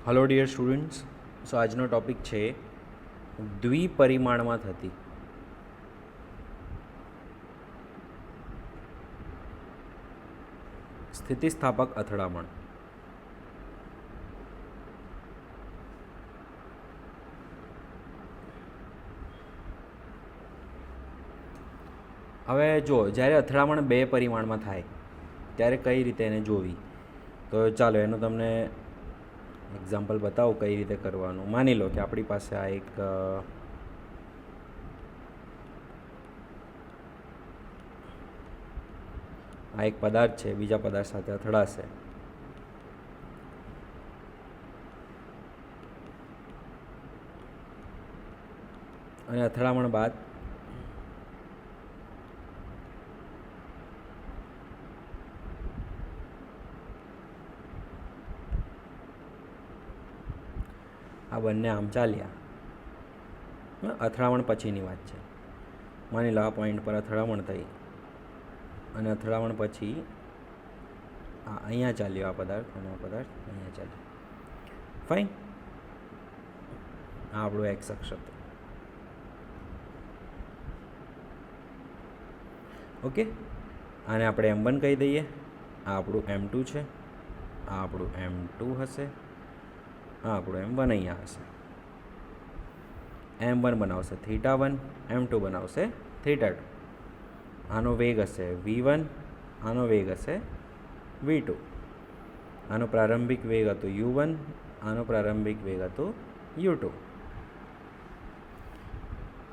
Hello dear students. સો આજનો topic છે દ્વિપરિમાણમાં થતી સ્થિતિસ્થાપક અથડામણ. હવે જો જ્યારે અથડામણ બે પરિમાણમાં થાય ત્યારે કઈ રીતે એને જોવી, તો ચાલો એનું તમને એક્ઝામ્પલ બતાવું કઈ રીતે કરવાનું. માની લો કે આપણી પાસે આ એક પદાર્થ છે, બીજા પદાર્થ સાથે અથડાશે. અને અથડામણ બાદ આ બંને આમ ચાલ્યા. અથડામણ પછીની વાત છે. માની લો આ પોઈન્ટ પર અથડામણ થઈ અને અથડામણ પછી અહીંયા ચાલ્યો આ પદાર્થ અને આ પદાર્થ અહીંયા ચાલ્યો. ફાઇન. આ આપણું એક્સ અક્ષ હતું. ઓકે, આને આપણે M1 કહી દઈએ. આ આપણું M2 છે, આ આપણું M2 હશે, આ આપણું M1 અહીંયા હશે. M1 બનાવશે θ1, M2 બનાવશે θ2. આનો વેગ હશે v1, આનો વેગ હશે v2. આનો પ્રારંભિક વેગ હતો u1, આનો પ્રારંભિક વેગ હતો u2.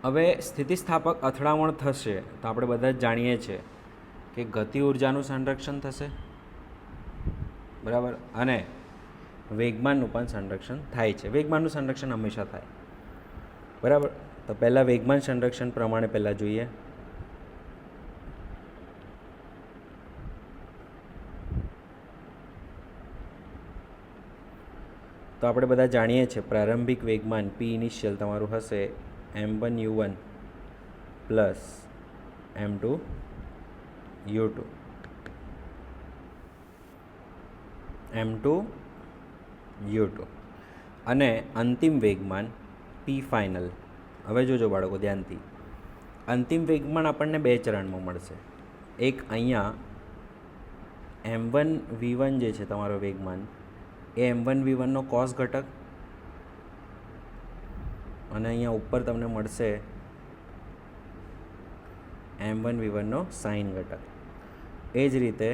હવે સ્થિતિસ્થાપક અથડામણ થશે તો આપણે બધા જ જાણીએ છીએ કે ગતિ ઉર્જાનું સંરક્ષણ થશે, બરાબર, અને વેગમાનનું પણ સંરક્ષણ થાય છે. વેગમાનનું સંરક્ષણ હંમેશા થાય, બરાબર. તો પહેલાં વેગમાન સંરક્ષણ પ્રમાણે પહેલાં જોઈએ. તો આપણે બધા જાણીએ છીએ પ્રારંભિક વેગમાન P ઇનિશિયલ તમારું હશે m1 u1 plus m2 u2. m2 u2 અને અંતિમ વેગમાન P ફાઇનલ. હવે જોજો બાળકો ધ્યાનથી, અંતિમ વેગમાન આપણને બે ચરણમાં મળશે. એક અહીંયા m1 v1 જે છે તમારો વેગમાન, એ m1 v1નો કોસ ઘટક, અને અહીંયા ઉપર તમને મળશે m1 v1નો સાઇન ઘટક. એ જ રીતે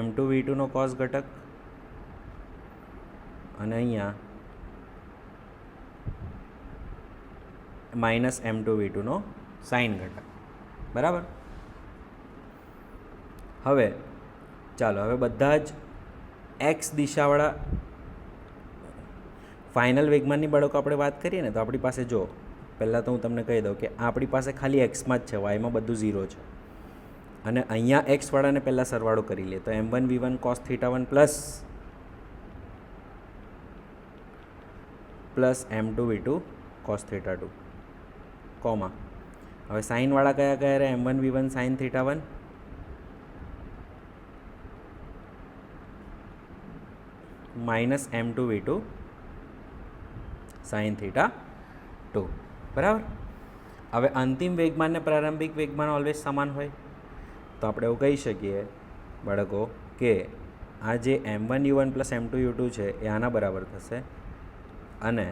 m2 v2નો કોસ ઘટક, અને અહીંયા માઇનસ m2 v2નો સાઇન ઘટક, બરાબર. હવે ચાલો, હવે બધા જ એક્સ દિશાવાળા ફાઇનલ વેગમાનની બાળકો આપણે વાત કરીએ ને, તો આપણી પાસે જો પહેલાં તો હું તમને કહી દઉં કે આપણી પાસે ખાલી એક્સમાં જ છે, વાયમાં બધું 0 છે. અને અહીંયા એક્સવાળાને પહેલાં સરવાળો કરી લે તો m1 v1 cos θ1 plus m2 v2 cos θ2 comma. હવે સાઇનવાળા કયા કયા રહે? m1 v1 sin θ1 minus m2 v2 sin θ2, બરાબર. હવે અંતિમ વેગમાન ને પ્રારંભિક વેગમાન ઓલવેઝ સમાન હોય, તો આપણે એવું કહી શકીએ બાળકો કે આ જે m1 u1 plus m2 u2 છે એ આના બરાબર થશે, અને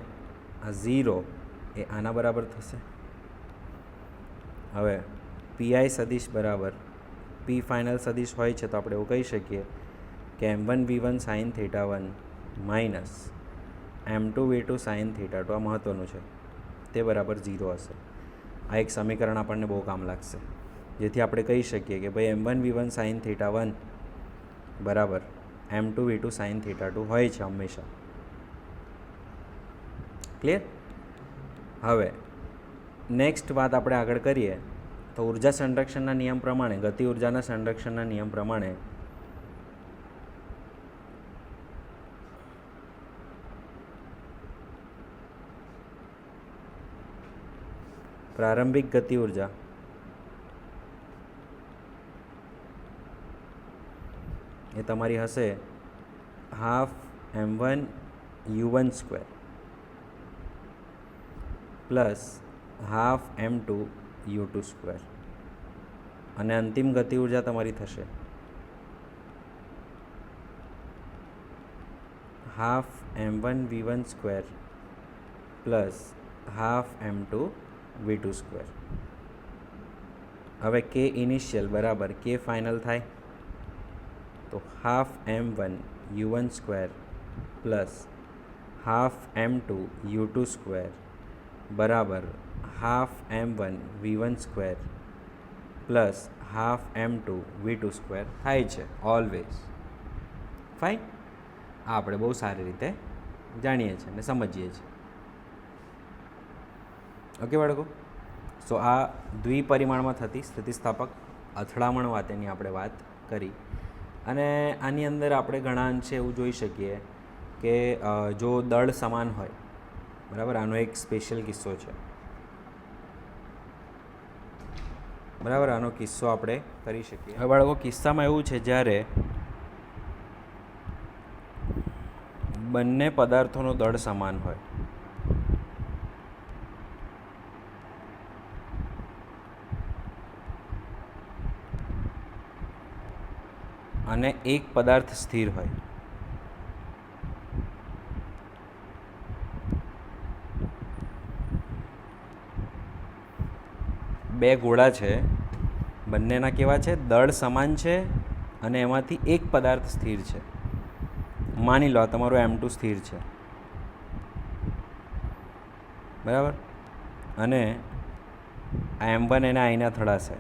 આ 0 એ આના બરાબર થશે. હવે પીઆઈ સદિશ બરાબર પી ફાઇનલ સદિશ હોય છે, તો આપણે એવું કહી શકીએ કે m1 v1 sin θ1 minus m2 v2 sin θ2, આ મહત્ત્વનું છે, તે બરાબર 0 હશે. આ એક સમીકરણ આપણને બહુ કામ લાગશે, જેથી આપણે કહી શકીએ કે ભાઈ m1 v1 sin θ1 બરાબર m2 v2 sin θ2 હોય છે હંમેશા. ક્લિયર? હવે નેક્સ્ટ વાત આપણે આગળ કરીએ તો ઉર્જા સંરક્ષણના નિયમ પ્રમાણે, ગતિ ઉર્જાના સંરક્ષણના નિયમ પ્રમાણે પ્રારંભિક ગતિ ઉર્જા એ તમારી હશે half m1 u1 square plus half m2 u2 square, અને અંતિમ ગતિ ઉર્જા તમારી થશે half m1 v1 square plus half m2 v2 square. હવે કે ઇનિશિયલ બરાબર કે ફાઇનલ થાય તો half m1 u1 square plus half m2 u2 square બરાબર half m1 v1 square plus half m2 v2 square થાય છે ઓલવેઝ. ફાઇન. આ આપણે બહુ સારી રીતે જાણીએ છીએ અને સમજીએ છીએ. ઓકે બાળકો, સો આ દ્વિપરિમાણમાં થતી સ્થિતિસ્થાપક અથડામણ માટેની આપણે વાત કરી, અને આની અંદર આપણે ઘણા અંશે એવું જોઈ શકીએ કે જો દળ સમાન હોય, બરાબર, આનો એક સ્પેશિયલ કિસ્સો છે, બરાબર, આનો કિસ્સો આપણે કરી શકીએ. હવે બાળકો, કિસ્સામાં એવું છે જ્યારે બંને પદાર્થોનો દળ સમાન હોય અને એક પદાર્થ સ્થિર હોય. બે ગોળા છે, બંનેના કેવા છે, દળ સમાન છે અને એમાંથી એક પદાર્થ સ્થિર છે. માની લો તમારું m2 સ્થિર છે, બરાબર, અને m1 એને આઈને અથડાશે.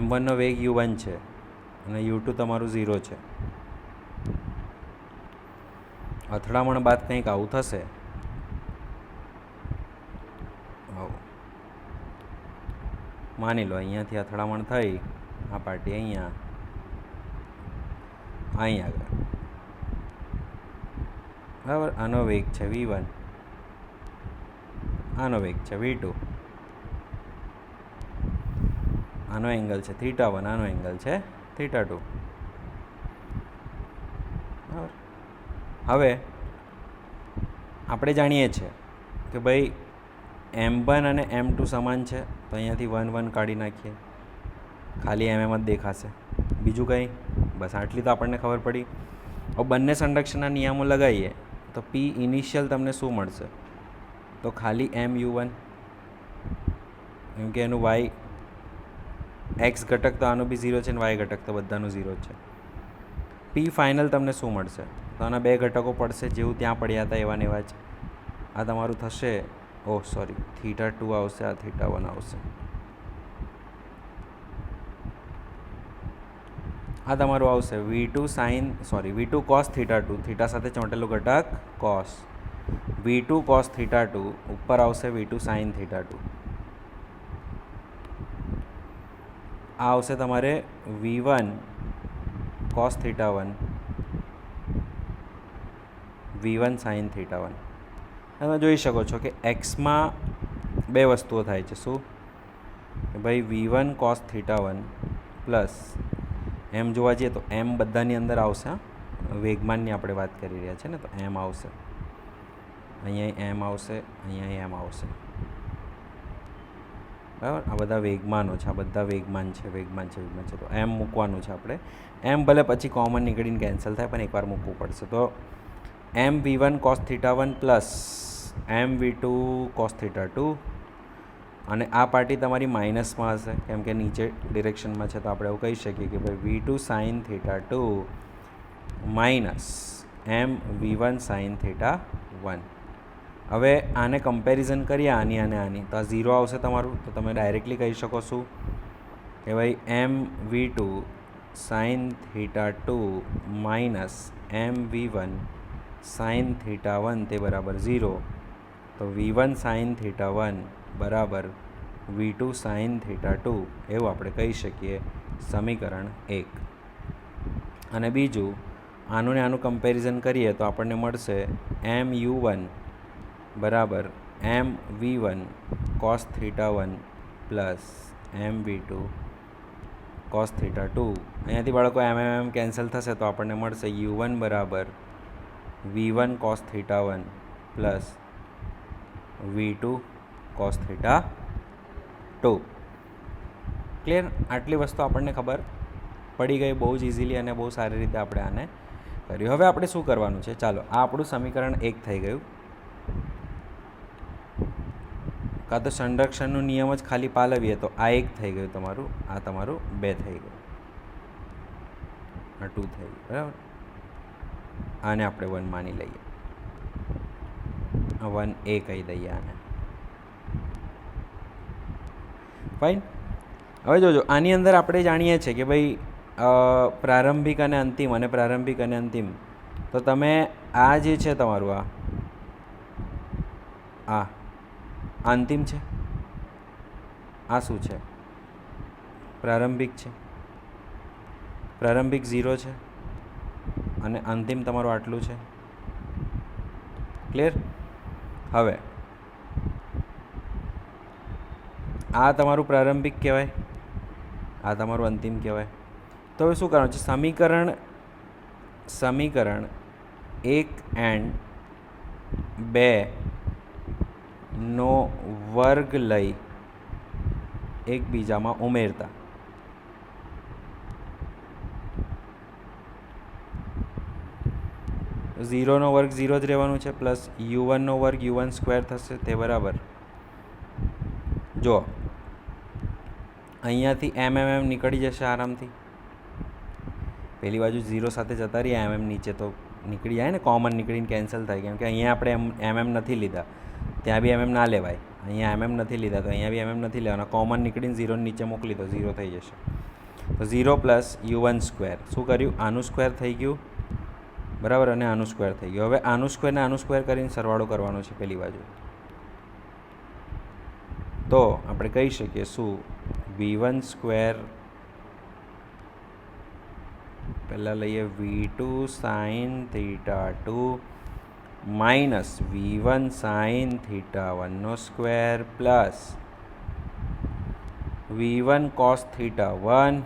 m1 નો વેગ u1 છે અને u2 તમારું 0 છે. અથડામણ બાદ કંઈક આવું થશે. માની લો અહીંયાથી અથડામણ થઈ, આ પાર્ટી અહીંયા આગળ, બરાબર, આનો વેગ છે v1, આનો વેગ છે v2, આનો એંગલ છે θ1, આનો એંગલ છે θ2. બરાબર. હવે આપણે જાણીએ છીએ કે ભાઈ m1 અને m2 સમાન છે, તો અહીંયાથી 1 1 કાઢી નાખીએ, ખાલી mm જ દેખાશે, બીજું કંઈ. બસ આટલી તો આપણને ખબર પડી. હવે બંને સંરક્ષણના નિયમો લગાવીએ તો p ઇનિશિયલ તમને શું મળશે, તો ખાલી mu1, કેમ કે એનું y x ઘટક તો આનું બી 0 છે અને y ઘટક તો બધાનું 0 છે. p ફાઇનલ તમને શું મળશે, તો આના બે ઘટકો પડશે, જેવું ત્યાં પડ્યા હતા એવા ને એવા જ. આ તમારું થશે, ઓહ સોરી, θ2 આવશે, આ θ1 આવશે. આ તમારું આવશે v2 cos θ2, થીટા સાથે ચોંટેલું ઘટક cos, v2 cos θ2 ઉપર આવશે v2 sin θ2. આ આવશે તમારે v1 cos θ1, v1 sin θ1. તમે જોઈ શકો છો કે એક્સમાં બે વસ્તુઓ થાય છે. શું કે ભાઈ v1 cos θ1 પ્લસ એમ જોવા જઈએ તો એમ બધાની અંદર આવશે. વેગમાનની આપણે વાત કરી રહ્યા છીએ ને, તો એમ આવશે, અહીંયા એમ આવશે, અહીંયા એમ આવશે, બરાબર. આ બધા વેગમાનો છે, આ બધા વેગમાન છે. તો એમ મૂકવાનું છે આપણે. એમ ભલે પછી કોમન નીકળીને કેન્સલ થાય, પણ એકવાર મૂકવું પડશે. તો એમ v1 cos θ1 plus M v2 cos θ2, અને આ પાર્ટી તમારી માઇનસમાં હશે કેમ કે નીચે ડિરેક્શનમાં છે, તો આપણે એવું કહી શકીએ કે ભાઈ v2 sin θ2 minus M v1 sin θ1. હવે આને કમ્પેરિઝન કરીએ આની અને આની, તો આ 0 આવશે તમારું. તો તમે ડાયરેક્ટલી કહી શકો છો કે ભાઈ એમ v2 sin θ2 minus M v1 sin θ1 તે બરાબર 0. તો v1 sin θ1 બરાબર v2 sin θ2 એવું આપણે કહી શકીએ, સમીકરણ 1. અને બીજું, આનું ને આનું કમ્પેરિઝન કરીએ તો આપણને મળશે એમ u1 બરાબર એમ v1 cos θ1 plus M v2 cos theta two. અહીંયાથી બાળકો એમ કેન્સલ થશે તો આપણને મળશે U1 બરાબર V1 cos theta 1 plus V2 cos theta 2. Clear? આટલી વસ્તુ આપણને ખબર પડી ગઈ બહુ જ ઇઝીલી અને બહુ સારી રીતે આપણે આને કર્યું. હવે આપણે શું કરવાનું છે? ચાલો, આ આપણું સમીકરણ 1 થઈ ગયું. કાં તો સંરક્ષણનો નિયમ જ ખાલી પાલવીએ તો આ 1 થઈ ગયું તમારું, આ તમારું 2 થઈ ગયું, આ 2 થઈ ગયું. બરાબર? આને આપણે 1 માની લઈએ, 1A કહી દઈએ આને. ફાઇન. હવે જોજો, આની અંદર આપણે જાણીએ છીએ કે ભાઈ પ્રારંભિક અને અંતિમ અને પ્રારંભિક અને અંતિમ. તો તમે આ જે છે તમારું આ અંતિમ છે, આ શું છે? પ્રારંભિક છે. પ્રારંભિક 0 છે અને અંતિમ તમારું આટલું છે. ક્લિયર? હવે આ તમારું પ્રારંભિક કહેવાય, આ તમારું અંતિમ કહેવાય. તો હવે શું કરવાનું છે? સમીકરણ 1 એન્ડ 2 નો વર્ગ લઈ એકબીજામાં ઉમેરતા. ઝીરોનો વર્ગ 0 જ રહેવાનું છે, પ્લસ U1નો વર્ગ U1 સ્ક્વેર થશે, તે બરાબર. જો અહીંયાથી એમ નીકળી જશે આરામથી. પહેલી બાજુ 0 સાથે જતા રહીએ, નીચે તો નીકળી જાય ને, કોમન નીકળીને કેન્સલ થાય. કેમ કે અહીંયા આપણે નથી લીધા, ત્યાં બી ના લેવાય. અહીંયા નથી લીધા તો અહીંયા બી નથી લેવાના. કોમન નીકળીને 0 નીચે મોકલી દો, 0 થઈ જશે. તો 0 પ્લસ U1 સ્ક્વેર. શું કર્યું? આનું સ્ક્વેર થઈ ગયું, બરાબર, અને આનું સ્ક્વેર થઈ ગયું. હવે આનું સ્ક્વેર ને આનું સ્ક્વેર કરીને સરવાળો કરવાનો છે પેલી બાજુ. તો આપણે કહી શકીએ શું? V1 સ્ક્વેર, પહેલાં લઈએ V2 sine theta 2 minus V1 sine theta 1નો square plus V1 cos theta 1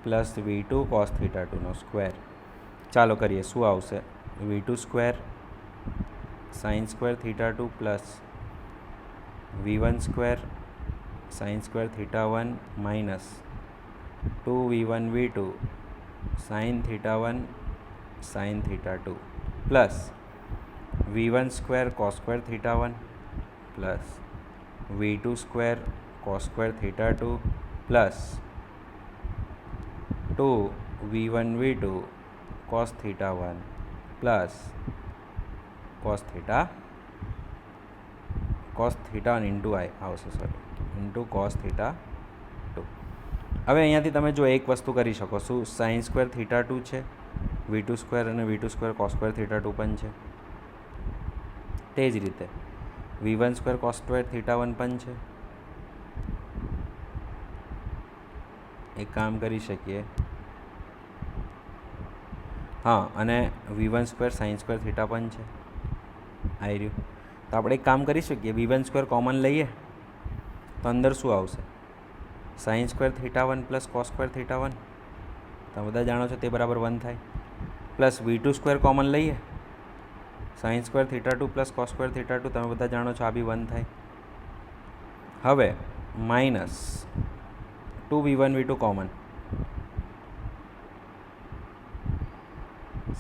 plus V2 cos theta 2નો સ્ક્વેર. ચાલો કરીએ, શું આવશે? V2 square sine square theta 2 plus V1 square sine square theta 1 minus 2V1 V2 sine theta 1 sine theta 2 plus V1 square cos square theta 1 plus V2 square cos square theta 2 plus 2V1 V2 cos theta 1 plus cos theta 1 into I આવશે, sorry, into cos theta 2. હવે અહીંયાથી તમે જો એક વસ્તુ કરી શકો. શું? સાઇન સ્ક્વેર થીટા 2 છે, V2 સ્ક્વેર અને V2 square cos square theta 2 પણ છે. તે જ રીતે V1 square cos square theta 1 પણ છે. એક કામ કરી શકીએ, હા, અને V1 square sine square theta પણ છે, આવી રહ્યું. તો આપણે એક કામ કરી શકીએ, V1 સ્ક્વેર કોમન લઈએ તો અંદર શું આવશે? Sign square theta 1 plus cos square theta 1, તમે બધા જાણો છો તે બરાબર 1 થાય. પ્લસ V2 સ્ક્વેર કોમન લઈએ, sign square theta 2 plus cos square theta 2, તમે બધા જાણો છો આ બી 1 થાય. હવે minus 2V1 V2 common,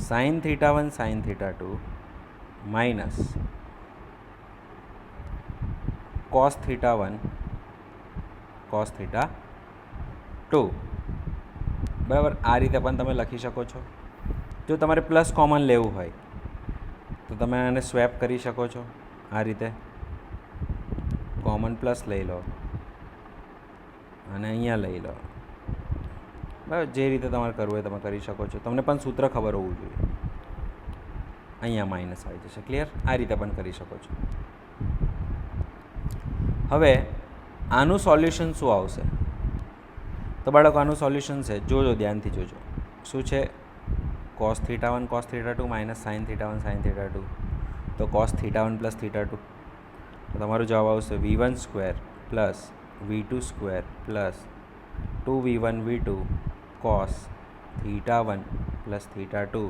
sign theta 1 sine theta 2 minus cos theta 1 cos theta 2, બરાબર. આ રીતે પણ તમે લખી શકો છો. જો તમારે પ્લસ કોમન લેવું હોય તો તમે આને સ્વેપ કરી શકો છો. આ રીતે કોમન પ્લસ લઈ લો અને અહીંયા લઈ લો, બરાબર. જે રીતે તમારે કરવું હોય તમે કરી શકો છો. તમને પણ સૂત્ર ખબર હોવું જોઈએ. અહીંયા માઇનસ આવી જશે. ક્લિયર? આ રીતે પણ કરી શકો છો. હવે આનું સોલ્યુશન શું આવશે? તો બાળકો આનું સોલ્યુશન છે, જોજો, ધ્યાનથી જોજો. શું છે? Cos theta 1 cos theta 2 minus sign theta 1 sine theta 2. તો કોસ થીટા 1 પ્લસ થીટા 2, તો તમારો જવાબ આવશે V1 square plus V2 square plus 2v1 v2 cos θ1 plus θ2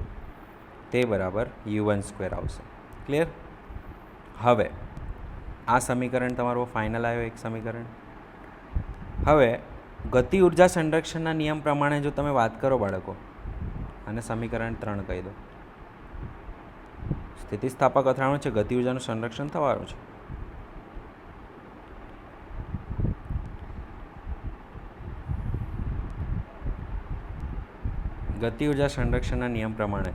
તે બરાબર u1² આવશે. ક્લિયર? હવે આ સમીકરણ તમારું ફાઇનલ આવ્યો એક સમીકરણ. હવે ગતિ ઉર્જા સંરક્ષણના નિયમ પ્રમાણે જો તમે વાત કરો બાળકો, અને સમીકરણ 3 કહી દો. સ્થિતિસ્થાપક અથડામણ છે, ગતિ ઉર્જાનું સંરક્ષણ થવાનું છે. ગતિ ઉર્જા સંરક્ષણના નિયમ પ્રમાણે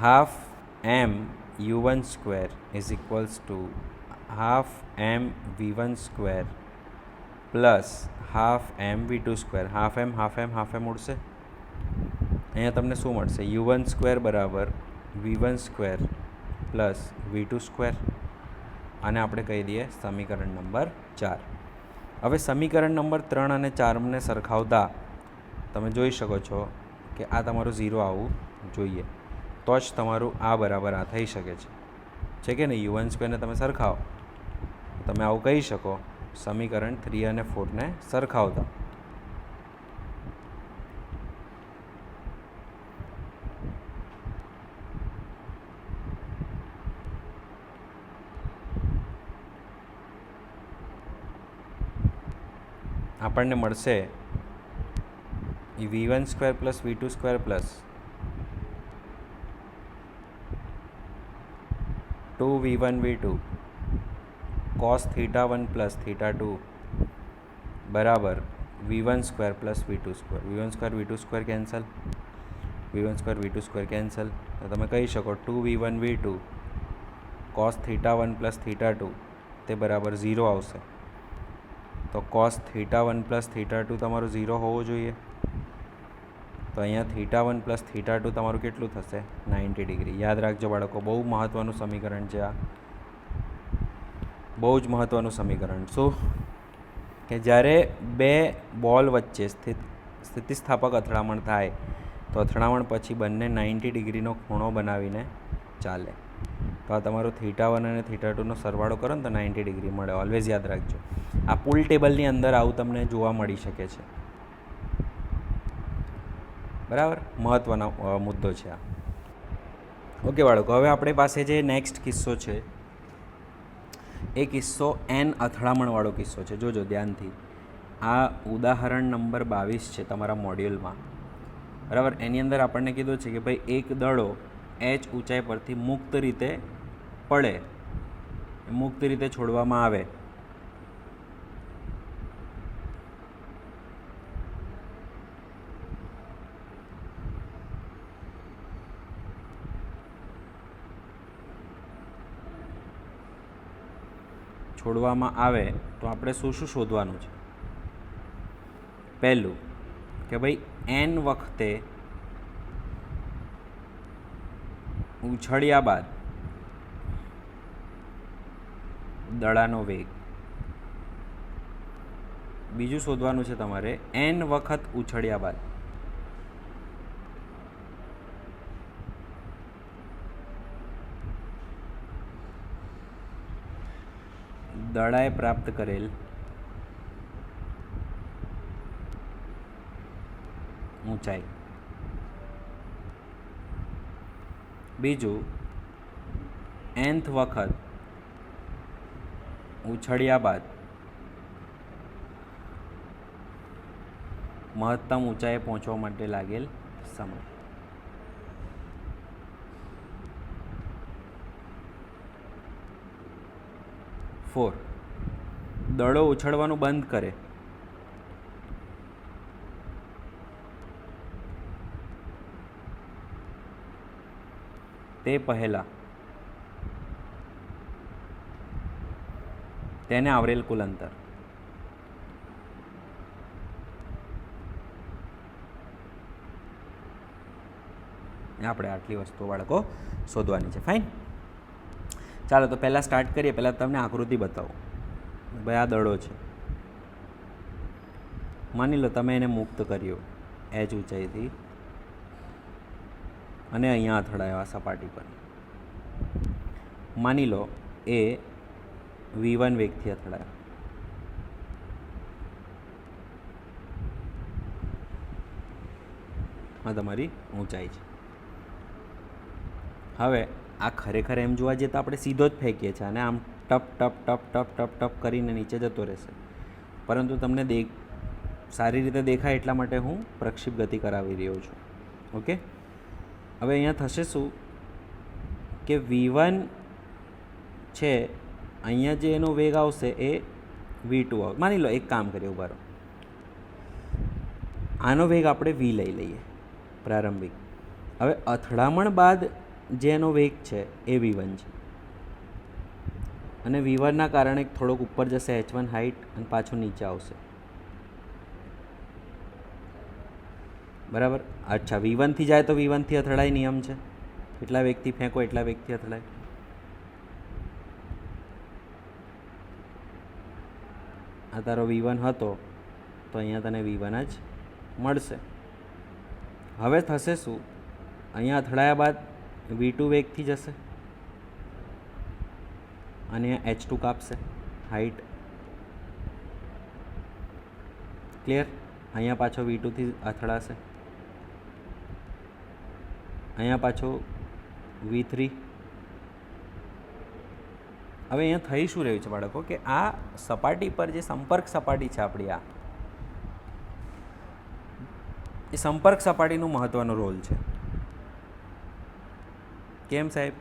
half M u1² is equals to half M v1² plus half M v2². Half M ઉડશે. અહીંયા તમને શું મળશે? u1² બરાબર v1² પ્લસ v2². આને આપણે કહી દઈએ સમીકરણ નંબર 4. હવે સમીકરણ નંબર 3 અને 4ને સરખાવતા તમે જોઈ શકો છો કે આ તમારું 0 આવવું જોઈએ, તો જ તમારું આ બરાબર આ થઈ શકે છે કે નહીં? u1² ને તમે સરખાવો, તમે આવું કહી શકો સમીકરણ 3 અને 4ને સરખાવતા. આપણને મળશે v1² plus v2² plus 2v1 v2 cos θ1 plus θ2 બરાબર v1² plus v2². v1² v2² cancel, v1² v2² cancel. તો તમે કહી શકો 2v1 v2 cos θ1 પ્લસ θ2 તે બરાબર 0 આવશે. તો cos θ1 પ્લસ θ2 તમારું 0 હોવું જોઈએ. તો અહીંયા θ1 પ્લસ θ2 તમારું કેટલું થશે? 90 ડિગ્રી. યાદ રાખજો બાળકો, બહુ મહત્ત્વનું સમીકરણ છે આ, બહુ જ મહત્ત્વનું સમીકરણ. શું કે જ્યારે બે બોલ વચ્ચે સ્થિતિસ્થાપક અથડામણ થાય તો અથડામણ પછી બંને 90 ડિગ્રીનો ખૂણો બનાવીને ચાલે. તો આ તમારું θ1 અને θ2નો સરવાળો કરો ને તો 90 ડિગ્રી મળે. ઓલવેઝ યાદ રાખજો. આ પુલ ટેબલની અંદર આવું તમને જોવા મળી શકે છે. બરાબર, મહત્ત્વનો મુદ્દો છે આ. ઓકે બાળકો, હવે આપણી પાસે જે નેક્સ્ટ કિસ્સો છે એ કિસ્સો n અથડામણવાળો કિસ્સો છે. જોજો ધ્યાનથી. આ ઉદાહરણ નંબર 22 છે તમારા મોડ્યુલમાં. બરાબર, એની અંદર આપણને કીધું છે કે ભાઈ એક દડો h ઊંચાઈ પરથી મુક્ત રીતે પડે, મુક્ત રીતે છોડવામાં આવે. છોડવામાં આવે તો આપણે શું શું શોધવાનું છે? પહેલું કે ભાઈ n વખતે ઉછળ્યા બાદ દડાનો વેગ. બીજું શોધવાનું છે તમારે n વખત ઉછળ્યા બાદ દડાએ પ્રાપ્ત કરેલ ઊંચાઈ. બીજું nth વખત ઉછળ્યા બાદ મહત્તમ ઊંચાઈએ પહોંચવા માટે લાગેલ સમય. ફોર, દડો ઉછળવાનું બંધ કરે તે પહેલાં તેને આવરેલ કુલ અંતર. આપણે આટલી વસ્તુઓ બાળકો શોધવાની છે. ફાઇન, ચાલો તો પહેલાં સ્ટાર્ટ કરીએ. પહેલાં તમને આકૃતિ બતાવો. ભાઈ આ દડો છે, માની લો તમે એને મુક્ત કર્યો h ઊંચાઈથી અને અહીંયા અથડાયો આ સપાટી પર. માની લો એ v1 વેગથી અથડાયો. આ તમારી ઊંચાઈ છે. હવે આ ખરેખર એમ જોવા જઈએ તો આપણે સીધો જ ફેંકીએ છીએ અને આમ ટપ ટપ ટપ ટપ ટપ ટપ કરીને નીચે જતો રહેશે, પરંતુ તમને સારી રીતે દેખાય એટલા માટે હું પ્રક્ષેપ ગતિ કરાવી રહ્યો છું. ઓકે, હવે અહીંયા થશે શું કે V1 છે, અહીંયા જે એનો વેગ આવશે એ V2 આવશે. માની લો એક કામ કરીએ, ઉભા રહો, આનો વેગ આપણે V લઈ લઈએ પ્રારંભિક. હવે અથડામણ બાદ જે એનો વેગ છે એ V1 છે, અને V1 ના કારણે થોડોક ઉપર જશે h1 હાઇટ અને પાછું નીચે આવશે. બરાબર. અચ્છા, V1 થી જાય તો V1 થી અથડાય નિયમ છે, એટલા વેગથી ફેંકો એટલા વેગથી અથડાય. આ તારો V1 હતો તો અહીંયા તને V1 જ મળશે. હવે થશે શું, અહીંયા અથડાયા બાદ V2 વેગથી જશે અને h2 કાપશે હાઇટ. ક્લિયર? અહીંયા પાછો V2 થી અથડાશે, અહીંયા પાછો V3. હવે અહીંયા થઈ શું રહ્યું છે બાળકો કે આ સપાટી પર જે સંપર્ક સપાટી છે આપણી, આ એ સંપર્ક સપાટીનું મહત્વનો રોલ છે. કેમ સાહેબ?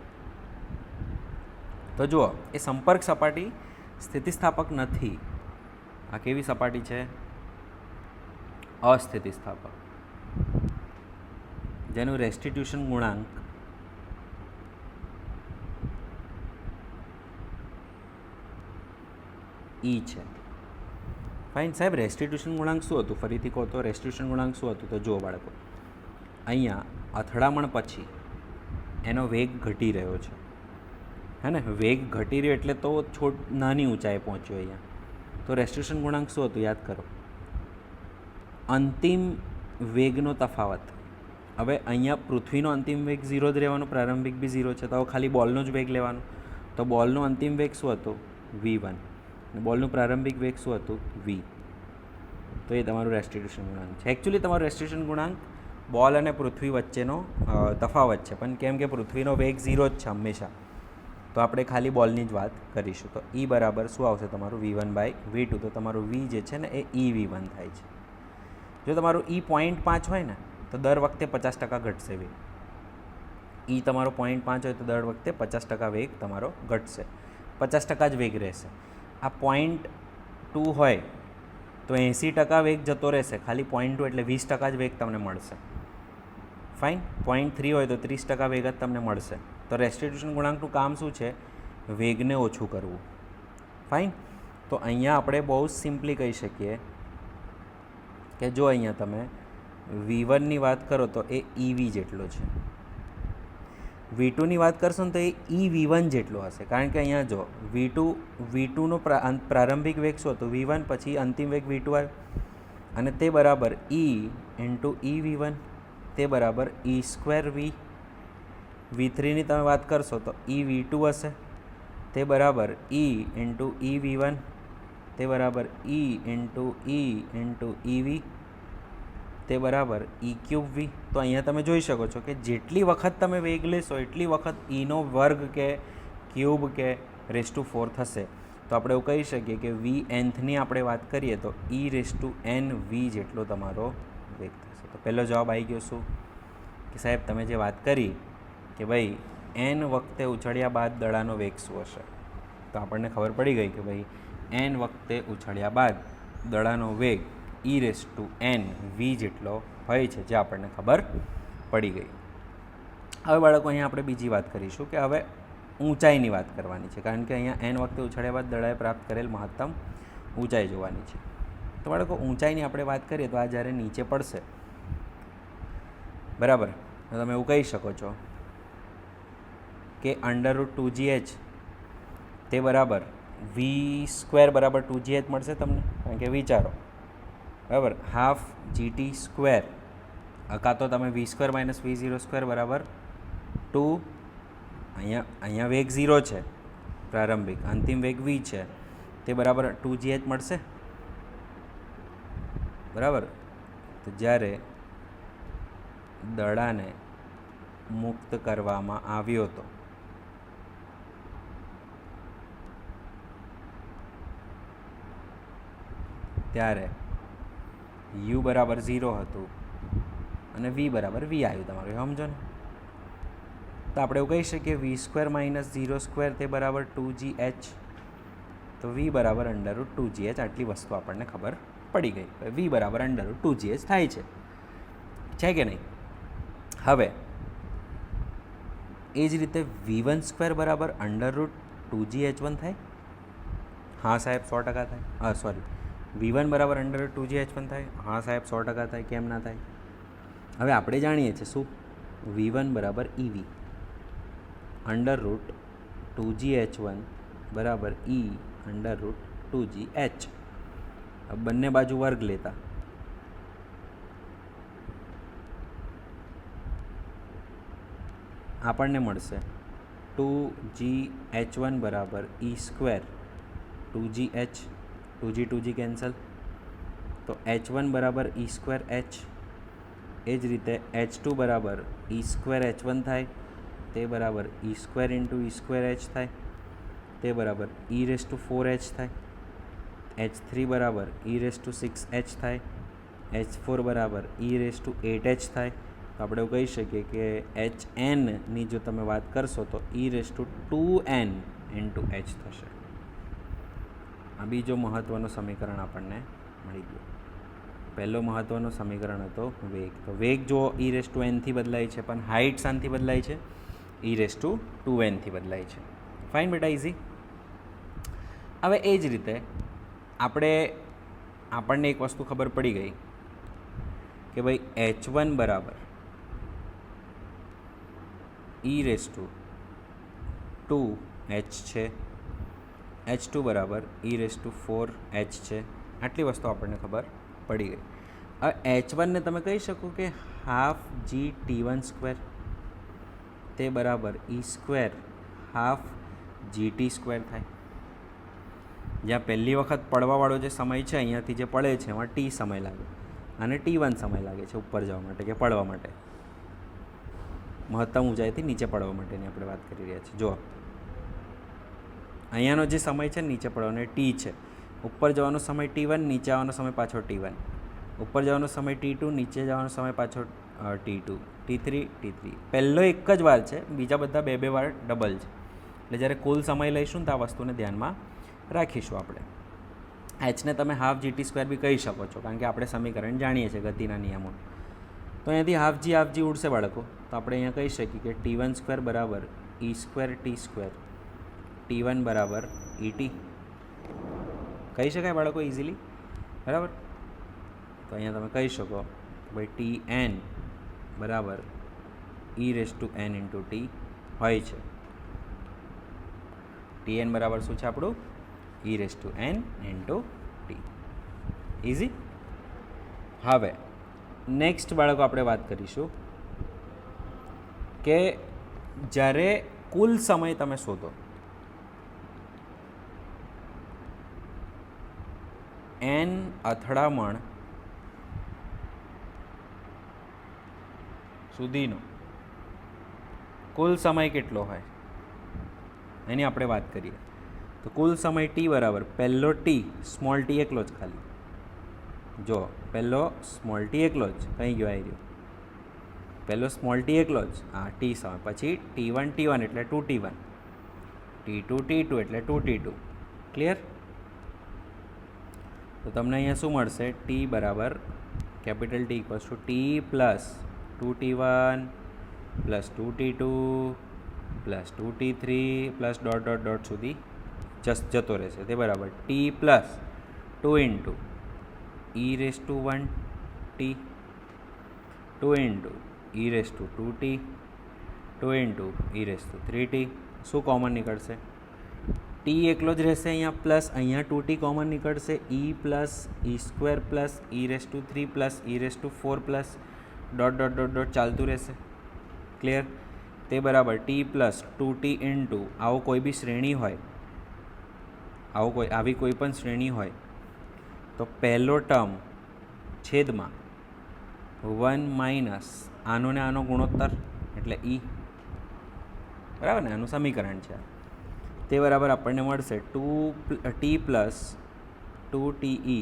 તો જુઓ, એ સંપર્ક સપાટી સ્થિતિસ્થાપક નથી. આ કેવી સપાટી છે? અસ્થિતિસ્થાપક, જેનું રેસ્ટિટ્યુશન ગુણાંક E છે. ફાઇન સાહેબ, રેસ્ટિટ્યુશન ગુણાંક શું હતું? ફરીથી કહો તો રેસ્ટિટ્યુશન ગુણાંક શું હતું? તો જુઓ બાળકો, અહીંયા અથડામણ પછી એનો વેગ ઘટી રહ્યો છે, હે ને? વેગ ઘટી રહ્યો એટલે તો નાની ઊંચાઈએ પહોંચ્યો અહીંયા. તો રેસ્ટિટ્યુશન ગુણાંક શું હતું? યાદ કરો, અંતિમ વેગનો તફાવત. હવે અહીંયા પૃથ્વીનો અંતિમ વેગ 0 જ રહેવાનો, પ્રારંભિક બી 0 છે, તો હવે ખાલી બોલનો જ વેગ લેવાનો. તો બોલનો અંતિમ વેગ શું હતો? V1, અને બોલનું પ્રારંભિક વેગ શું હતું? V. તો એ તમારું રેસ્ટિટ્યુશન ગુણાંક છે. એકચ્યુઅલી તમારો રેસ્ટિટ્યુશન ગુણાંક બોલ અને પૃથ્વી વચ્ચેનો તફાવત છે, પણ કેમ કે પૃથ્વીનો વેગ 0 જ છે હંમેશા, તો આપણે ખાલી બોલની જ વાત કરીશું. તો E બરાબર શું આવશે તમારું? V1/V2. તો તમારું V જે છે ને એ EV1 થાય છે. જો તમારું E 0.5 હોય ને તો દર વખતે 50% ઘટશે વેગ. E તમારો 0.5 હોય તો દર વખતે 50% વેગ તમારો ઘટશે, 50% જ વેગ રહેશે. આ 0.2 હોય તો 80% વેગ જતો રહેશે, ખાલી 0.2 એટલે 20% જ વેગ તમને મળશે. ફાઇન. 0.3 હોય તો 30% વેગ જ તમને મળશે. તો રેસ્ટિટ્યુશન ગુણાંકનું કામ શું છે? વેગને ઓછું કરવું. ફાઇન. તો અહીંયા આપણે બહુ જ સિમ્પલી કહી શકીએ કે જો અહીંયા તમે V1ની વાત કરો તો એ EV જેટલો છે, V2ની વાત કરશો ને તો એ EV1 જેટલો હશે, કારણ કે અહીંયા જો V2નો પ્રારંભિક વેગ શું હતો? V1, પછી અંતિમ વેગ V2 આવ્યો, અને તે બરાબર E ઇન્ટુ EV1, તે બરાબર E²V. V3ની તમે વાત કરશો તો EV2 હશે, તે બરાબર E ઇન્ટુ EV1, તે બરાબર E ઇન્ટુ EV, તે બરાબર E³V. તો અહીંયા તમે જોઈ શકો છો કે જેટલી વખત તમે વેગ લેશો એટલી વખત Eનો વર્ગ કે ક્યુબ કે r⁴ થશે. તો આપણે એવું કહી શકીએ કે Vnthની આપણે વાત કરીએ તો E⁻⁴ જેટલો તમારો વેગ થશે. તો પહેલો જવાબ આવી ગયો શું કે સાહેબ તમે જે વાત કરી કે ભાઈ n વખતે ઉછળ્યા બાદ દડાનો વેગ શું હશે, તો આપણને ખબર પડી ગઈ કે ભાઈ n વખતે ઉછળ્યા બાદ દડાનો વેગ E⁻⁴ જેટલો હોય છે, જે આપણને ખબર પડી ગઈ. હવે બાળકો અહીંયા આપણે બીજી વાત કરીશું કે હવે ઊંચાઈની વાત કરવાની છે, કારણ કે અહીંયા n વખતે ઉછળ્યા બાદ દડાએ પ્રાપ્ત કરેલ મહત્તમ ઊંચાઈ જોવાની છે. તો બાળકો ઊંચાઈની આપણે વાત કરીએ તો આ જ્યારે નીચે પડશે, બરાબર, તો તમે એવું કહી શકો છો કે √2gh તે બરાબર V² બરાબર 2gh મળશે તમને, કારણ કે વિચારો, બરાબર, હાફ GT², કાં તો તમે V² - V02 બરાબર 2, અહીંયા વેગ 0 છે પ્રારંભિક, અંતિમ વેગ V છે, તે બરાબર 2gh મળશે. બરાબર. તો જ્યારે દડાને મુક્ત કરવામાં આવ્યો હતો ત્યારે યુ બરાબર 0 હતું અને વી બરાબર વી આવ્યું તમારું, સમજો ને? તો આપણે એવું કહી શકીએ વી સ્ક્વેર માઇનસ 0 સ્ક્વેર તે બરાબર 2GH. તો વી બરાબર અંડરરૂટ 2GH. આટલી વસ્તુ આપણને ખબર પડી ગઈ. વી બરાબર અંડરરૂટ 2GH થાય છે કે નહીં? હવે એ જ રીતે V1 સ્ક્વેર બરાબર અંડરરૂટ 2GH1 થાય? હા સાહેબ, 100% થાય. સોરી, V1 બરાબર અંડરરૂટ 2GH1 થાય? હા સાહેબ, 100% થાય. કેમ ના થાય? હવે આપણે જાણીએ છીએ શું? V1 બરાબર EV અંડરરૂટ 2GH1 બરાબર E અંડરરૂટ 2GH. બંને બાજુ વર્ગ લેતા આપણને મળશે 2GH1 બરાબર E square 2GH. 2G cancel, તો H1 બરાબર E સ્ક્વેર H. એ જ રીતે H2 બરાબર E સ્ક્વેર H1 થાય, તે બરાબર E square into E square H થાય, તે બરાબર E⁴H થાય. H3 બરાબર E⁶H થાય, H4 બરાબર E⁸8H થાય. તો આપણે એવું કહી શકીએ કે HNની જો તમે વાત કરશો તો E⁴2n ઇન્ટુ H થશે. આ બીજો મહત્ત્વનું સમીકરણ આપણને મળી ગયું. પહેલો મહત્ત્વનું સમીકરણ હતો વેગ. તો વેગ જો E⁴n થી બદલાય છે, પણ હાઇટ શાનથી બદલાય છે? E⁴2n થી બદલાય છે. ફાઇન બેટા, ઇઝી. હવે એ જ રીતે આપણને એક વસ્તુ ખબર પડી ગઈ કે ભાઈ H1 બરાબર E⁴2H છે, H2 બરાબર E⁴4H છે. આટલી વસ્તુ આપણને ખબર પડી ગઈ. હવે H1ને તમે કહી શકો કે હાફ GT1 સ્ક્વેર તે બરાબર E square half GT square થાય. જ્યાં પહેલી વખત પડવાવાળો જે સમય છે, અહીંયાથી જે પડે છે એમાં T સમય લાગે અને T1 સમય લાગે છે ઉપર જવા માટે કે પડવા માટે. મહત્તમ ઊંચાઈથી નીચે પડવા માટેની આપણે વાત કરી રહ્યા છીએ. જો અહીંયાનો જે સમય છે નીચે પડવાનો T છે, ઉપર જવાનો સમય T1, નીચે આવવાનો સમય પાછો T1, ઉપર જવાનો સમય T2, નીચે જવાનો સમય પાછો T2, T3, T3. પહેલો એક જ વાર છે, બીજા બધા બે વાર ડબલ છે. એટલે જ્યારે કુલ સમય લઈશું ને તો આ વસ્તુને ધ્યાનમાં રાખીશું આપણે. Hને તમે હાફ GT સ્ક્વેર બી કહી શકો છો, કારણ કે આપણે સમીકરણ જાણીએ છીએ ગતિના નિયમો. તો અહીંયાથી હાફ G ઉડશે બાળકો. તો આપણે અહીંયા કહી શકીએ કે T1 સ્ક્વેર બરાબર E square T square, T1 બરાબર ET કહી શકાય બાળકો ઇઝીલી, બરાબર? તો અહીંયા તમે કહી શકો ભાઈ Tn બરાબર E⁴n ઇન્ટુ T હોય છે. Tn બરાબર શું છે આપણું? E⁴n into T. ઇઝી. હવે નેક્સ્ટ બાળકો આપણે વાત કરીશું કે જ્યારે કુલ સમય તમે શોધો, n અથડામણ સુધીનો કુલ સમય કેટલો હોય એની આપણે વાત કરીએ. તો કુલ સમય T બરાબર પહેલો T સ્મોલ T એકલો જ ખાલી, જો પહેલો સ્મોલ T એકલો જ, કંઈ ગયો આવી રહ્યો, પહેલો સ્મોલ T એકલો જ, હા T સમય, પછી T1 એટલે 2T1, T2 એટલે 2T2. ક્લિયર? તો તમને અહીંયા શું મળશે? T બરાબર capital T equals to T plus 2T1 plus 2T2 plus 2T3 plus dot સુધી જતો રહેશે. તે બરાબર T plus 2 into E⁴1T, 2 into E⁴2T, 2 into E⁴3T. શું કોમન નીકળશે? T એકલો જ રહેશે અહીંયા, પ્લસ અહીંયા 2T કોમન નીકળશે, E plus E square plus E⁴3 plus E⁴4 plus dot ચાલતું રહેશે. ક્લિયર? તે બરાબર T પ્લસ 2T ઇન્ટુ આવો કોઈ બી શ્રેણી હોય, આવી કોઈ પણ શ્રેણી હોય તો પહેલો ટર્મ છેદમાં 1 માઇનસ આનો ને આનો ગુણોત્તર એટલે e, બરાબર ને, આનું સમીકરણ છે. તે બરાબર આપણને મળશે 2t plus 2te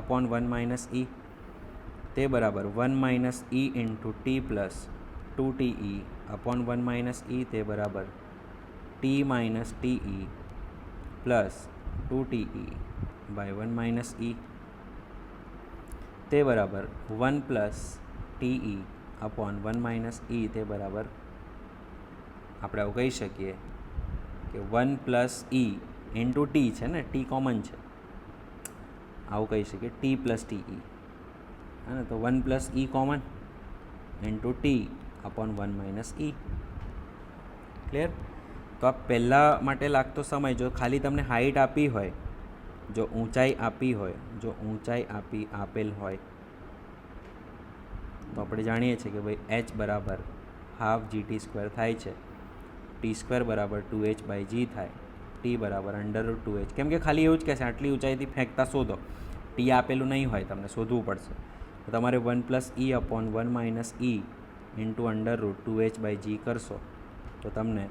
upon 1 minus e. તે બરાબર 1 minus e into T plus 2te upon 1 minus e. તે બરાબર t minus te plus 2te by 1 minus e. તે બરાબર 1 plus te upon 1 minus e. તે બરાબર આપણે આવું કહી શકીએ કે 1 પ્લસ e ઇન્ટુ ટી છે ને, ટી કોમન છે, આવું કહી શકીએ ટી પ્લસ ટી ઈ, હા ને. તો 1 plus E common into T upon 1 minus E. Clear? તો આ પહેલાં માટે લાગતો સમય, જો ખાલી તમને હાઇટ આપી હોય, જો ઊંચાઈ આપી હોય, જો ઊંચાઈ આપેલ હોય તો આપણે જાણીએ છીએ કે ભાઈ h બરાબર હાફ gt સ્ક્વેર થાય છે, ટી સ્ક્વેર બરાબર 2h બાય જી થાય, ટી બરાબર √2h. કેમ કે ખાલી એવું જ કહેશે આટલી ઊંચાઈથી ફેંકતા શોધો, ટી આપેલું નહીં હોય, તમને શોધવું પડશે. તો તમારે 1 plus E upon 1 minus E into √2h by G કરશો તો તમને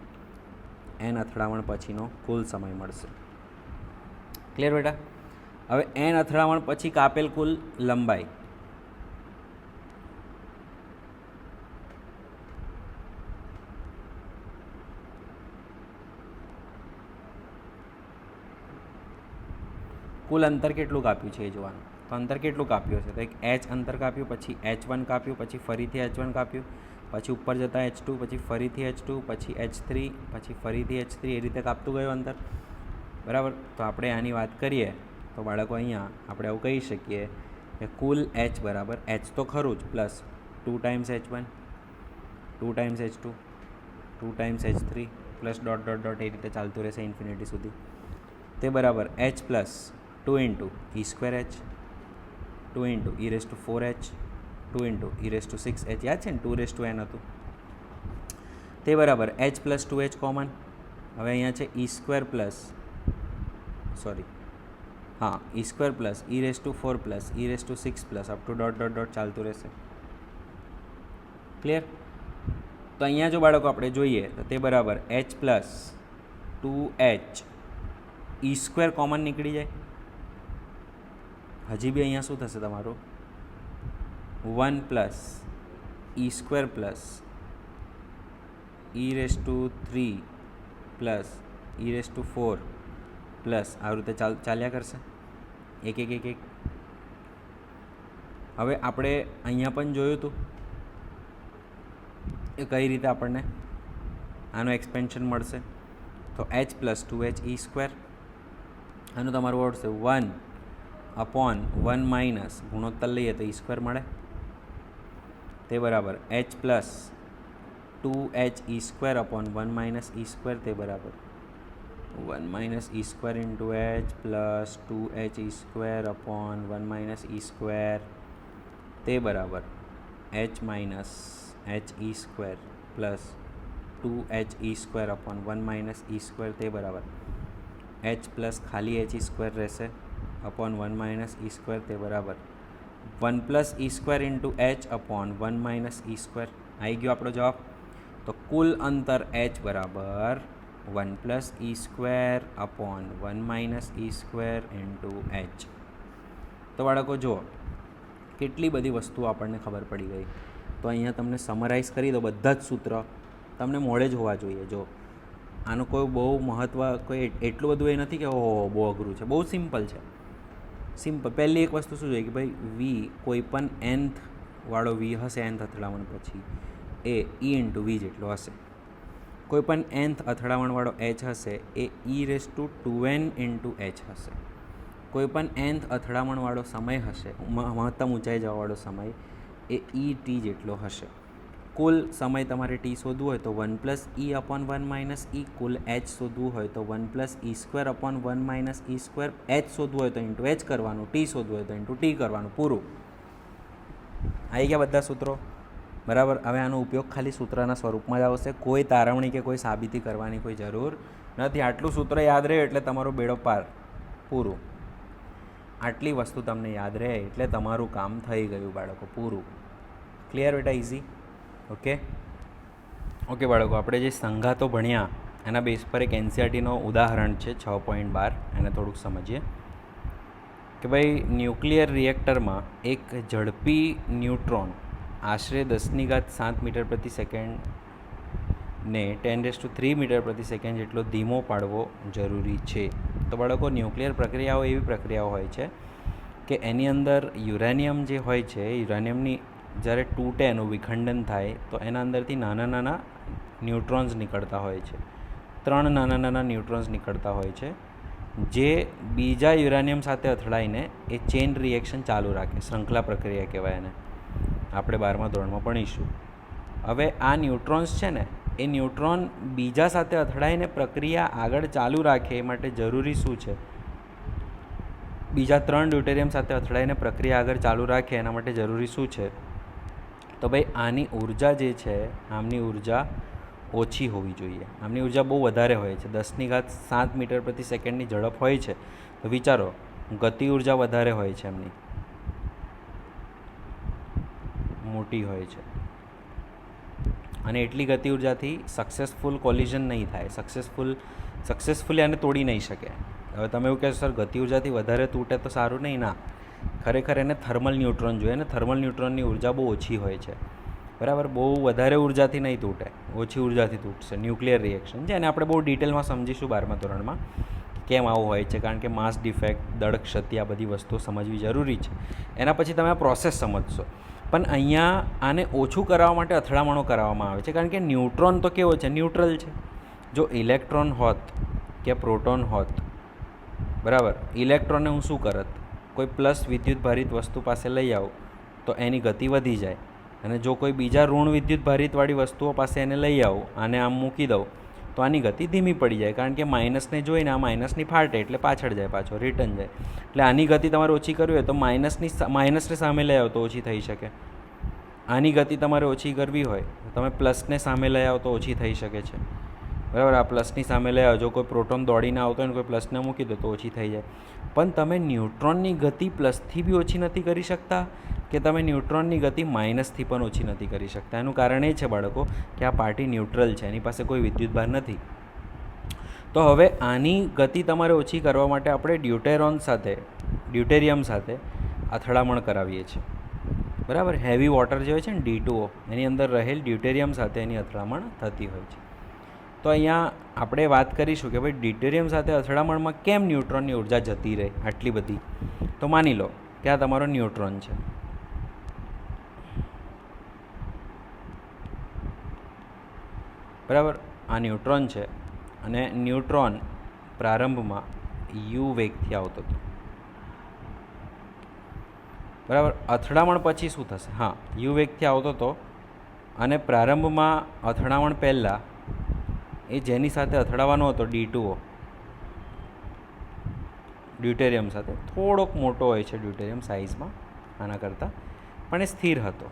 n અથડામણ પછીનો કુલ સમય મળશે. ક્લિયર બેટા? હવે n અથડામણ પછી કાપેલ કુલ લંબાઈ, કુલ અંતર કેટલું કાપ્યું છે એ જોવાનું. તો અંતર કેટલું કાપ્યું હશે? તો એક h અંતર કાપ્યું, પછી h1 કાપ્યું, પછી ફરીથી h1 કાપ્યું, પછી ઉપર જતાં h2, પછી ફરીથી h2, પછી h3, પછી ફરીથી h3, એ રીતે કાપતું ગયું અંતર, બરાબર. તો આપણે આની વાત કરીએ તો બાળકો અહીંયા આપણે આવું કહી શકીએ કે કુલ h બરાબર, h તો ખરું જ, plus 2 times h1, 2 times h2, 2 times h3, plus dot dot dot, એ રીતે ચાલતું રહેશે ઇન્ફિનિટી સુધી. તે બરાબર h plus 2 into E square h, 2 into E raise to 4h, 2 into E raise to 6h, યાદ છે ને 2 રેસ ટુ n હતું. તે બરાબર h પ્લસ 2h કોમન. હવે અહીંયા છે ઈ સ્ક્વેર પ્લસ, સોરી, હા, E square plus E raise to 4 plus E raise to 6 plus up to dot dot dot ચાલતું રહેશે. ક્લિયર? તો અહીંયા જો બાળકો આપણે જોઈએ તો તે બરાબર h plus 2h E square common નીકળી જાય. હજી બી અહીંયા શું થશે તમારું? 1 plus E square plus E raise two 3 plus E raise to 4 plus આવી રીતે ચાલ્યા કરશે, એક એક એક એક. હવે આપણે અહીંયા પણ જોયું હતું એ કઈ રીતે આપણને આનું એક્સપેન્શન મળશે. તો h plus 2h E square, આનું તમારું આવડશે 1 અપોન 1 માઇનસ ગુણોત્તર લઈએ તો ઈ સ્ક્વેર મળે. તે બરાબર h plus 2h E square upon 1 minus E square. તે બરાબર 1 minus E square into h plus 2h E square upon 1 minus E square. તે બરાબર h minus h E square plus 2h E square upon 1 minus E square. તે બરાબર h plus ખાલી h E square રહેશે upon 1 minus E square. તે બરાબર 1 plus E square into h upon 1 minus E square. આવી ગયો આપણો જવાબ. તો કુલ અંતર h બરાબર 1 plus E square upon 1 minus E square into h. તો બાળકો જુઓ કેટલી બધી વસ્તુઓ આપણને ખબર પડી ગઈ. તો અહીંયા તમને સમરાઇઝ કરી દો, બધા જ સૂત્ર તમને મોડે જ હોવા જોઈએ. જો આનું કોઈ બહુ મહત્ત્વ, કોઈ એટલું બધું એ નથી કે ઓહો બહુ અઘરું છે, બહુ સિમ્પલ છે. સિમ્પલ. પહેલી એક વસ્તુ શું જોઈએ કે ભાઈ વી, કોઈ પણ nth વાળો વી હશે nth અથડામણ પછી એ ઈ ઇન્ટુ વી જેટલો હશે. કોઈ પણ nth અથડામણવાળો h હશે એ E raise to 2n into h હશે. કોઈ પણ nth અથડામણવાળો સમય હશે, મહત્તમ ઊંચાઈ જવાવાળો સમય, એ ઈ ટી જેટલો હશે. કુલ સમય તમારે ટી શોધવું હોય તો 1 પ્લસ ઈ અપોન 1 માઇનસ ઈ. કુલ h શોધવું હોય તો 1 plus E square upon 1 minus E square. h શોધવું હોય તો ઇન્ટુ h કરવાનું, ટી શોધવું હોય તો ઇન્ટુ ટી કરવાનું. પૂરું. આવી ગયા બધા સૂત્રો, બરાબર. હવે આનો ઉપયોગ ખાલી સૂત્રના સ્વરૂપમાં જ આવશે, કોઈ તારવણી કે કોઈ સાબિતી કરવાની કોઈ જરૂર નથી. આટલું સૂત્ર યાદ રહે એટલે તમારો બેડો પાર, પૂરું. આટલી વસ્તુ તમને યાદ રહે એટલે તમારું કામ થઈ ગયું બાળકો, પૂરું. ક્લિયર બેટા? ઇઝી. ઓકે બાળકો, આપણે જે સંઘાતો ભણ્યા એના બેઝ પર એક NCERTનો ઉદાહરણ છે 6.12, એને થોડુંક સમજીએ કે ભાઈ ન્યુક્લિયર રિએક્ટરમાં એક ઝડપી ન્યુટ્રોન આશરે 10⁻7 મીટર પ્રતિ સેકન્ડને 10⁻³ મીટર પ્રતિ સેકન્ડ જેટલો ધીમો પાડવો જરૂરી છે. તો બાળકો, ન્યુક્લિયર પ્રક્રિયાઓ એવી પ્રક્રિયાઓ હોય છે કે એની અંદર યુરેનિયમ જે હોય છે, યુરેનિયમની જ્યારે તૂટે, એનું વિખંડન થાય તો એના અંદરથી નાના નાના ન્યુટ્રોન્સ નીકળતા હોય છે. 3 નાના નાના ન્યુટ્રોન્સ નીકળતા હોય છે જે બીજા યુરેનિયમ સાથે અથડાઈને એ ચેઇન રિએક્શન ચાલુ રાખે. શૃંખલા પ્રક્રિયા કહેવાય એને, આપણે 12મા ધોરણમાં ભણીશું. હવે આ ન્યુટ્રોન્સ છે ને, એ ન્યુટ્રોન બીજા સાથે અથડાઈને પ્રક્રિયા આગળ ચાલુ રાખે એ માટે જરૂરી શું છે? બીજા 3 ડ્યુટેરિયમ સાથે અથડાઈને પ્રક્રિયા આગળ ચાલુ રાખે એના માટે જરૂરી શું છે? તો ભાઈ આની ઉર્જા જે છે, આમની ઉર્જા ઓછી હોવી જોઈએ. આમની ઉર્જા બહુ વધારે હોય છે, 10⁻7 મીટર પ્રતિ સેકન્ડની ઝડપ હોય છે. તો વિચારો, ગતિ ઉર્જા વધારે હોય છે, એમની મોટી હોય છે, અને એટલી ગતિ ઉર્જાથી સક્સેસફુલ કોલિઝન નહીં થાય, સક્સેસફુલી આને તોડી નહીં શકે. હવે તમે એવું કહેશો, સર ગતિ ઉર્જાથી વધારે તૂટે તો સારું નહીં. ના, ખરેખર એને થર્મલ ન્યુટ્રોન જોઈએ, ને થર્મલ ન્યુટ્રોનની ઉર્જા બહુ ઓછી હોય છે. બરાબર, બહુ વધારે ઉર્જાથી નહીં તૂટે, ઓછી ઉર્જાથી તૂટશે. ન્યુક્લિયર રિએક્શન છે, અને આપણે બહુ ડિટેલમાં સમજીશું 12મા ધોરણમાં કેમ આવું હોય છે, કારણ કે માસ ડિફેક્ટ, દળ ક્ષતિ, આ બધી વસ્તુઓ સમજવી જરૂરી છે. એના પછી તમે આ પ્રોસેસ સમજશો. પણ અહીંયા આને ઓછું કરાવવા માટે અથડામણો કરાવવામાં આવે છે, કારણ કે ન્યુટ્રોન તો કેવો છે? ન્યુટ્રલ છે. જો ઇલેક્ટ્રોન હોત કે પ્રોટોન હોત, બરાબર, ઇલેક્ટ્રોનને હું શું કરત? કોઈ પ્લસ વિદ્યુત ભારિત વસ્તુ પાસે લઈ આવું તો એની ગતિ વધી જાય, અને જો કોઈ બીજા ઋણ વિદ્યુત ભારિતવાળી વસ્તુઓ પાસે એને લઈ આવું, આને આમ મૂકી દઉં, તો આની ગતિ ધીમી પડી જાય, કારણ કે માઇનસને જોઈને આ માઇનસની ફાટે એટલે પાછળ જાય, પાછો રિટર્ન જાય. એટલે આની ગતિ તમારે ઓછી કરવી હોય તો માઇનસને સામે લઈ આવો તો ઓછી થઈ શકે. આની ગતિ તમારે ઓછી કરવી હોય તો તમે પ્લસને સામે લઈ આવો તો ઓછી થઈ શકે છે. બરાબર, આ પ્લસની સામે લઈ આવો, જો કોઈ પ્રોટોન દોડીને આવતો હોય ને કોઈ પ્લસને મૂકી દો તો ઓછી થઈ જાય. પણ તમે ન્યુટ્રોનની ગતિ પ્લસથી બી ઓછી નથી કરી શકતા, કે તમે ન્યુટ્રોનની ગતિ માઇનસથી પણ ઓછી નથી કરી શકતા. એનું કારણ એ છે બાળકો કે આ પાર્ટી ન્યુટ્રલ છે, એની પાસે કોઈ વિદ્યુતભાર નથી. તો હવે આની ગતિ તમારે ઓછી કરવા માટે આપણે ડ્યુટેરિયમ સાથે અથડામણ કરાવીએ છીએ. બરાબર, હેવી વોટર જે હોય છે ને, D2O, એની અંદર રહેલ ડ્યુટેરિયમ સાથે એની અથડામણ થતી હોય છે. તો અહીંયા આપણે વાત કરીશું કે ભાઈ ડ્યુટેરિયમ સાથે અથડામણમાં કેમ ન્યુટ્રોનની ઉર્જા જતી રહે આટલી બધી. તો માની લો કે આ તમારો ન્યુટ્રોન છે, બરાબર, આ ન્યુટ્રોન છે, અને ન્યુટ્રોન પ્રારંભમાં યુ વેગથી આવતો હતો. બરાબર, અથડામણ પછી શું થશે? હા, યુ વેગથી આવતો હતો, અને પ્રારંભમાં અથડામણ પહેલાં એ જેની સાથે અથડાવાનો હતો, D2O, ડ્યુટેરિયમ સાથે, થોડોક મોટો હોય છે ડ્યુટેરિયમ સાઇઝમાં આના કરતાં, પણ એ સ્થિર હતો.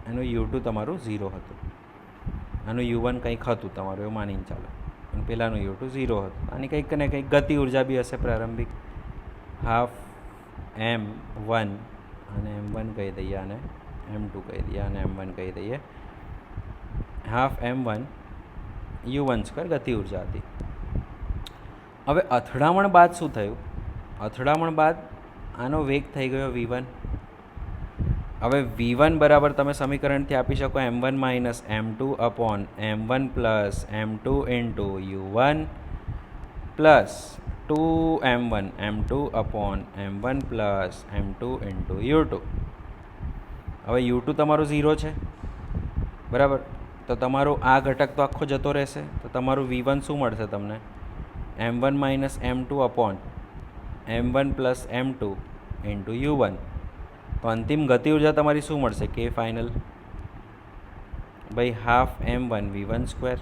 એનું U2 તમારું 0 હતું, આનું U1 કંઈક હતું તમારું, એવું માનીને ચાલો, અને પહેલાંનું U2 0 હતું. આની કંઈક ને કંઈક ગતિ ઉર્જા બી હશે પ્રારંભિક, ½ M1, અને M1 કહી દઈએ, અને M2 કહી દઈએ, અને M1 કહી દઈએ, ½ M1 U1² ગતિ ઉર્જા હતી. હવે અથડામણ બાદ શું થયું? અથડામણ બાદ આનો વેગ થઈ ગયો V1. હવે V1 બરાબર તમે સમીકરણથી આપી શકો M1 - M2 upon M1 plus M2 into U1 plus 2M1 M2 upon M1 plus M2 into U2. હવે U2 તમારું 0 છે, બરાબર, તો તમારું આ ઘટક તો આખો જતો રહેશે. તો તમારું V1 શું મળશે તમને? M1 - M2 upon M1 plus M2 into U1. તો અંતિમ ગતિ ઉર્જા તમારી શું મળશે? K ફાઇનલ ભાઈ ½ M1 V1².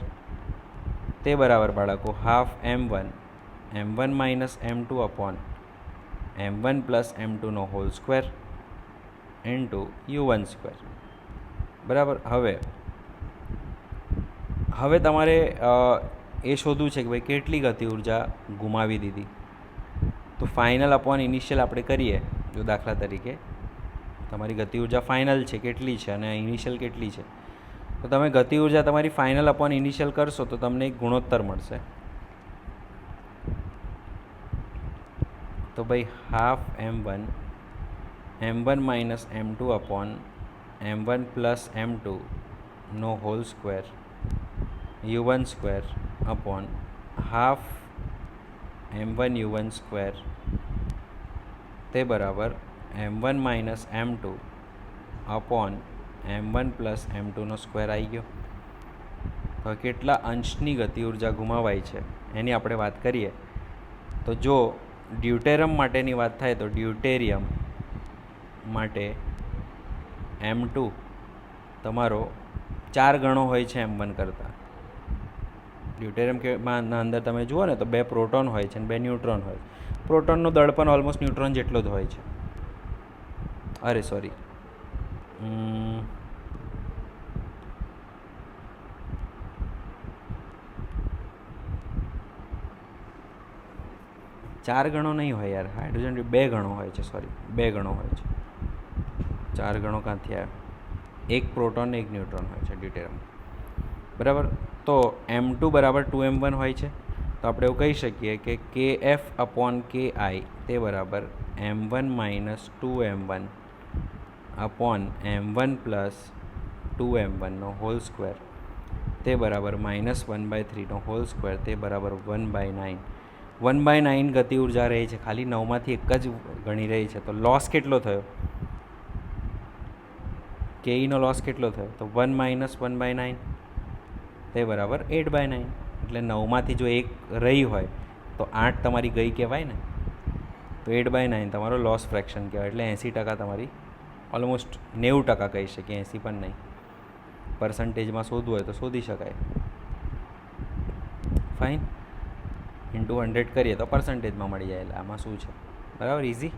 તે બરાબર બાળકો ½ M1 M1 - M2 upon M1 plus M2 whole square into U1². બરાબર, હવે તમારે એ શોધવું છે કે ભાઈ કેટલી ગતિ ઉર્જા ગુમાવી દીધી. તો ફાઇનલ અપોન ઇનિશિયલ આપણે કરીએ, જો દાખલા તરીકે તમારી ગતિ ઉર્જા ફાઇનલ છે કેટલી છે અને ઇનિશિયલ કેટલી છે. તો તમે ગતિ ઉર્જા તમારી ફાઇનલ અપોન ઇનિશિયલ કરશો તો તમને એક ગુણોત્તર મળશે. તો ભાઈ half m1 minus m2 upon m1 plus m2 નો whole square u1 square upon half m1 u1 square તે બરાબર m1 minus m2 upon m1 plus m2નો સ્ક્વેર આવી ગયો. તો કેટલા અંશની ગતિ ઉર્જા ગુમાવાય છે એની આપણે વાત કરીએ તો જો ડ્યુટેરિયમ માટેની વાત થાય તો ડ્યુટેરિયમ માટે m2 તમારો 4 ગણો હોય છે m1 કરતાં. ડ્યુટેરિયમ અંદર તમે જુઓ ને તો 2 પ્રોટોન હોય છે અને 2 ન્યુટ્રોન હોય છે. પ્રોટોનનો દળ પણ ઓલમોસ્ટ ન્યુટ્રોન જેટલો જ હોય છે. અરે સોરી, 4 ગણો નહીં હોય યાર, હાઇડ્રોજન 2 ગણો હોય છે. સોરી, 2 ગણો હોય છે. 4 ગણો ક્યાંથી આવ્યો? એક પ્રોટોન એક ન્યુટ્રોન હોય છે ડ્યુટેરિયમ, બરાબર. તો m2 બરાબર 2m1 હોય છે. તો આપણે એવું કહી શકીએ કે kf અપોન ki તે બરાબર m1 minus 2m1 upon m1 plus 2m1નો હોલ સ્ક્વેર તે બરાબર -1/3નો હોલ સ્ક્વેર તે બરાબર 1/9. 1/9 ગતિ ઉર્જા રહી છે, ખાલી 9માંથી એક જ ગણી રહી છે. તો લોસ કેટલો થયો? કેઈનો લોસ કેટલો થયો? તો 1 માઇનસ 1/9 તે બરાબર 8/9. એટલે 9માંથી જો એક રહી હોય તો 8 તમારી ગઈ કહેવાય ને. તો 8/9 તમારો લોસ ફ્રેક્શન કહેવાય. એટલે 80% તમારી, ઓલમોસ્ટ 90% કહી શકીએ, 80 પણ નહીં. પર્સન્ટેજમાં શોધવું હોય તો શોધી શકાય. ફાઇન, ઇન્ટુ 100 કરીએ તો પર્સન્ટેજમાં મળી જાય. એટલે આમાં શું છે, બરાબર, ઇઝી.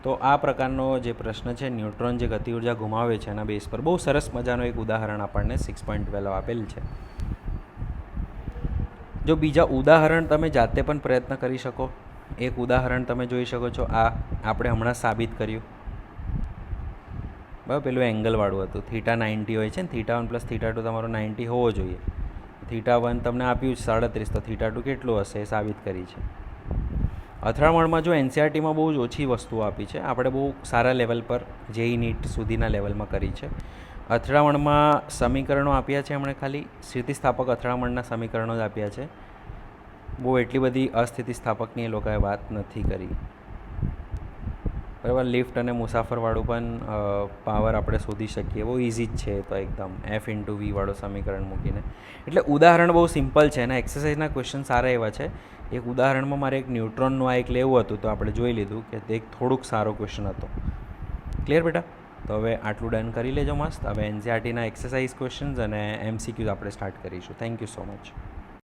તો આ પ્રકારનો જે પ્રશ્ન છે, ન્યુટ્રોન જે ગતિ ઉર્જા ગુમાવે છે એના બેઝ પર બહુ સરસ મજાનો એક ઉદાહરણ આપણને 6.12 આપેલ છે. જો બીજા ઉદાહરણ તમે જાતે પણ પ્રયત્ન કરી શકો. એક ઉદાહરણ તમે જોઈ શકો છો, આ આપણે હમણાં સાબિત કર્યું, બરાબર. પેલું એંગલવાળું હતું, θ90 હોય છે ને, θ1 પ્લસ θ2 તમારો 90 હોવો જોઈએ. θ1 તમને આપ્યું 37, તો θ2 કેટલું હશે એ સાબિત કરી છે. અથડામણમાં જો એનસીઆરટીમાં બહુ જ ઓછી વસ્તુઓ આપી છે, આપણે બહુ સારા લેવલ પર જેઈ નીટ સુધીના લેવલમાં કરી છે. અથડામણમાં સમીકરણો આપ્યા છે એમણે, ખાલી સ્થિતિસ્થાપક અથડામણના સમીકરણો જ આપ્યા છે. બહુ એટલી બધી અસ્થિતિસ્થાપકની એ લોકોએ વાત નથી કરી, બરાબર. લિફ્ટ અને મુસાફરવાળું પણ પાવર આપણે શોધી શકીએ, બહુ ઇઝી જ છે. તો એકદમ F×V વાળું સમીકરણ મૂકીને. એટલે ઉદાહરણ બહુ સિમ્પલ છે અને એક્સરસાઇઝના ક્વેશ્ચન સારા એવા છે. એક ઉદાહરણમાં મારે એક ન્યુટ્રોનનું આ એક લેવું હતું, તો આપણે જોઈ લીધું કે તે એક થોડુંક સારો ક્વેશ્ચન હતો. ક્લિયર બેટા? તો હવે આટલું ડન કરી લેજો મસ્ત. હવે એનસીઆરટીના એક્સરસાઇઝ ક્વેશ્ચન્સ અને MCQs આપણે સ્ટાર્ટ કરીશું. Thank you so much.